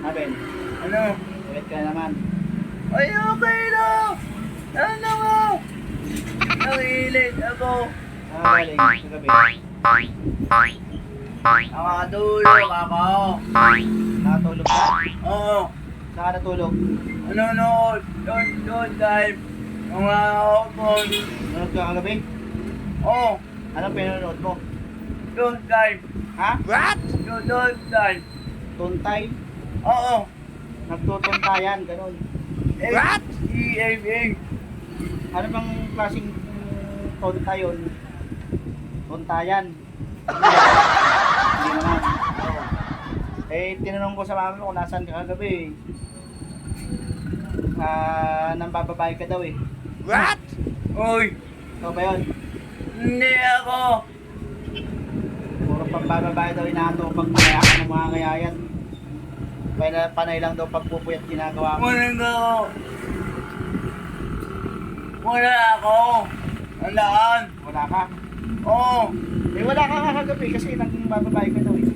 Abel, Ano? ulit ka naman. Ay, okay lang! Ano mo? Nakilit ako. Galing sa gabi. Nakatulog ako. Nakatulog ka? Oo. Saan ka natulog? Nanonood. Doon time. Mga phone. Nanonood ka kagabi? Oo. Anong pinanonood mo? Doon time. Ha? What? Doon time. Tuntay? Oo. Nagtutuntayan, ganun. What? EMA. Ano bang klaseng tuntay yun? Tuntayan. Hindi naman. Oo. Eh, tinanong ko sa mama mo kung nasaan ka kagabi. Nang bababae ka daw eh. What? Uy. Ikaw ba yun? Hindi ako. Puro pagbababae daw inato pag mayakan ng mga kayayan. Panay lang daw pagpupuyat ginagawa mo. Wala ako. Wala ako. Alaan. Wala ka? Oo. Eh wala ka nga kagabi kasi nang bababae ka daw eh.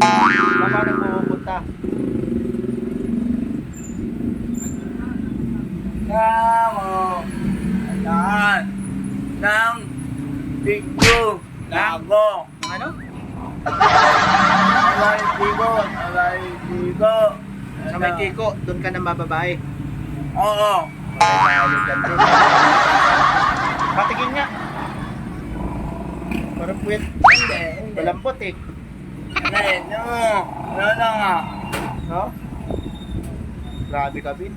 Baka nang pupunta. Namo. Alaan. Nang tigyo. Nago. Ano? Alay tigo. Alay tigo. Sa may Kiko, doon ka nang bababae. Oo. Patigin nga. Parang puwet. Hindi. Malambot eh. Alay. No. Ano na nga. No? Grabe ka, Bin.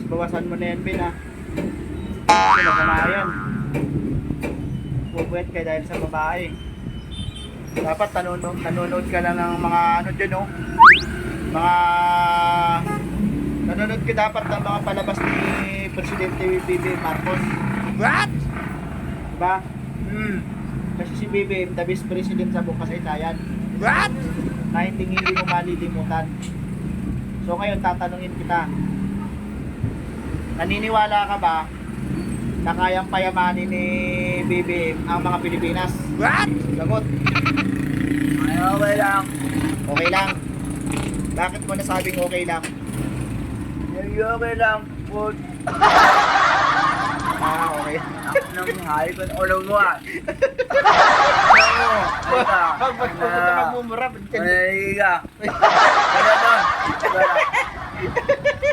Bawasan mo na yan, Bin, ha? Sino ka na yan? Pupuwet ka dahil sa babae. Dapat nanonood ka lang ng mga ano dyan, no? Mga... Nanonood ka dapat ng mga palabas ni Presidente BBM Marcos. What? Diba? Hmm. Kasi si BBM, the Vice President sa buong kasaysayan. What? Na hindi mo malilimutan. So ngayon, tatanungin kita. Naniniwala ka ba na kayang payamanin ni BBM ang mga Pilipinas? What? Sagot. Ay, okay lang. Okay lang. Bakit mo nasabing okay lang? Ay, okay lang. Good. Okay. Nang hayop ang ulo mo ah. Pag magmumura, Ay, ka. Ano doon?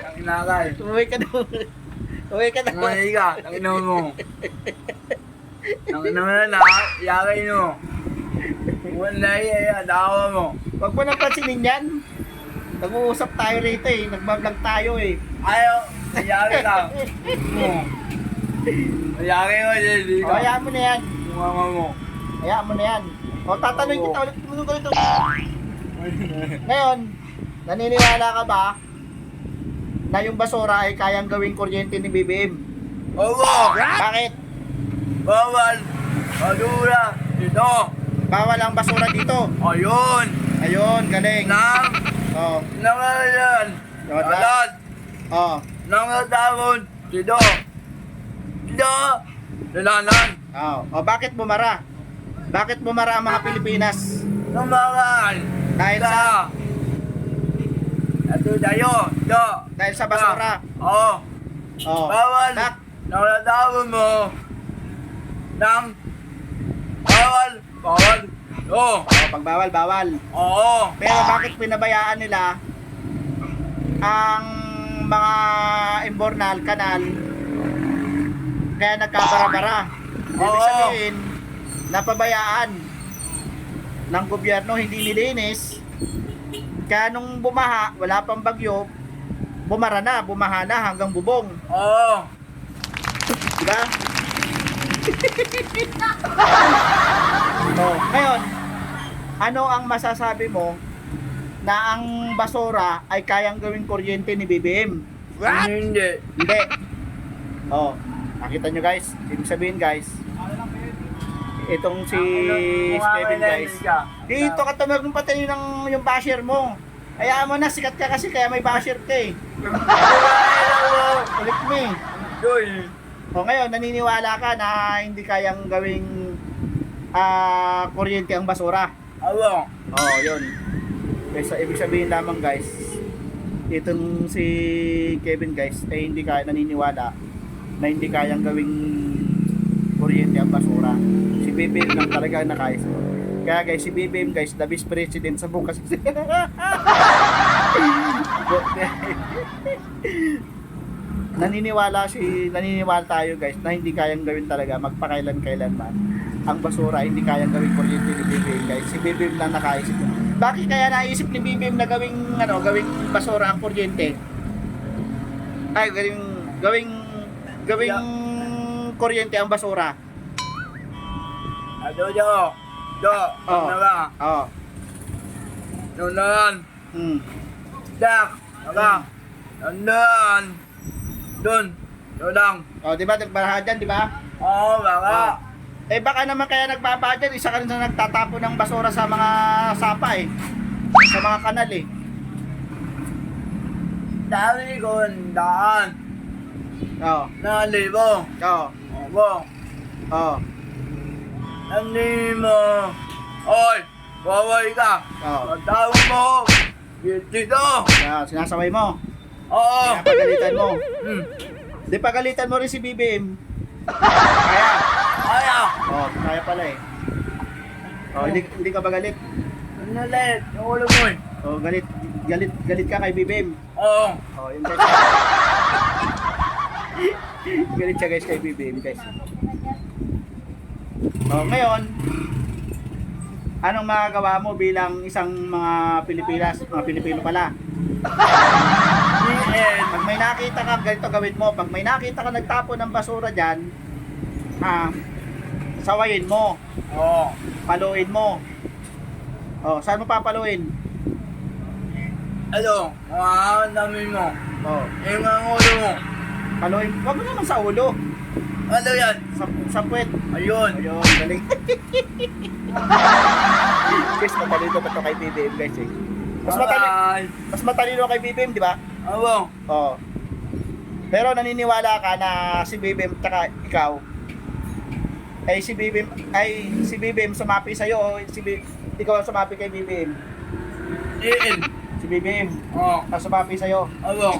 Ang inakay. umuwi ka daw. Umuwi ka daw. Ay, ka. Ang ina mo. Ang ina mo na yakay mo. Wala iya, dawa mo. Huwag mo nang pansinin yan. Nag-uusap tayo rito eh. Nagbablog tayo eh. Ayaw, yakay lang. Yakay mo, Jelly. O, hayaan mo na yan. Yung mama mo. Hayaan mo na yan. O, tatanungin kita ulit. Tulog ka rito. Ngayon, naniniwala ka ba na yung basura ay kayang gawing kuryente ni BBM? Oo! Bakit? Bawal! Madura! Dito! Bawal ang basura dito. Ayun! Ayun, galing. Nang! Oh, Nangalan! Nalan! oh. Nangatawon! Dito! Dito! Lalanan! Oh, oh, bakit bumara? Bakit bumara ang mga Pilipinas? Namakan! Dahil sa Ito tayo! Dito! dahil sa basura. Oo! Oh. Bawal! Nak, Nangatawon mo! Nang! Bawal! Bawal! Oo! oh, pag bawal, bawal. Oo! Pero bakit pinabayaan nila ang mga imbornal, kanal, kaya nagkabara-bara? Ibig Oo. sabihin, napabayaan ng gobyerno, hindi nilinis. Kaya nung bumaha, wala pang bagyo, bumaha na hanggang bubong. Oo! Diba? Oh, ngayon, ano ang masasabi mo na ang basura ay kayang gawing kuryente ni BBM? What? Hindi! Hindi. Oh, nakita nyo guys. Ibig sabihin guys, itong si Steven guys. Dito ka tumag ng patay ng yung basher mo. Hayaan mo na, sikat ka kasi kaya may basher ka eh. Ulit mo eh. Doy! O ngayon, naniniwala ka na hindi kayang gawing kuryente ang basura. Awa! Oo, yun. Kaya ibig sabihin lamang guys, itong si Kevin guys, ay hindi kaya naniniwala na hindi kayang gawing kuryente ang basura. Si BBM lang talaga nakayos. Kaya guys, si BBM guys, the vice president sa bukas. naniniwala tayo guys na hindi kayang gawin talaga magpakailan-kailanman ang basura, hindi kayang gawing kuryente ni BBM guys. Si BBM lang nakaisip. Bakit kaya naisip ni BBM na gawing basura ang kuryente? Ay, gawing kuryente ang basura. Ado jo. Oh. Naga. Oh. Nonon. Dak. Naga. Nonon. Dun. Dodang. Oh, di ba nagbarahan dyan, di ba? Oo, baka. Eh baka naman kaya nagbabahad dyan, isa ka rin sa nagtatapo ng basura sa mga sapa eh. Sa mga kanal eh. Dami ko daan. Oo. Na libo. Oo. Opo. Oo. Nandi mo. Oy, baway ka. Oo. Tawag mo. Dito. Kaya sinasaway mo. Oo. Kaya pagalitan mo. Hmm. Di pagalitan mo rin si BBM. Kaya. Kaya. Oh, kaya pala eh. Oh, hindi ka ba galit? Ano ulit? Yung ulo mo eh. Oh, galit ka kay BBM. Oo. Oh, yun guys. Galit siya guys kay BBM guys. Oh, ngayon, anong magagawa mo bilang isang mga Pilipino pala? Pag may nakita ka, ganito gawin mo. Pag may nakita ka nagtapon ng basura dyan, sawayin mo, Oo. paluin mo. Oh, saan mo papaluin? Ano? Dami mo. Oh, Yung ang ulo mo. paluin. Wag mo naman sa ulo. Ano yan? Sa puwet. Ayun. Ayun, galing. Guys, matalino pa to kay BBM guys eh. Mas matalino kay BBM, di ba? Oo. Oo. Pero naniniwala ka na si BBM tsaka ikaw ay si BBM sumapi sa iyo o ikaw ang sumapi kay BBM? Diin. Si BBM Oo. ang sumapi sa iyo. Oo.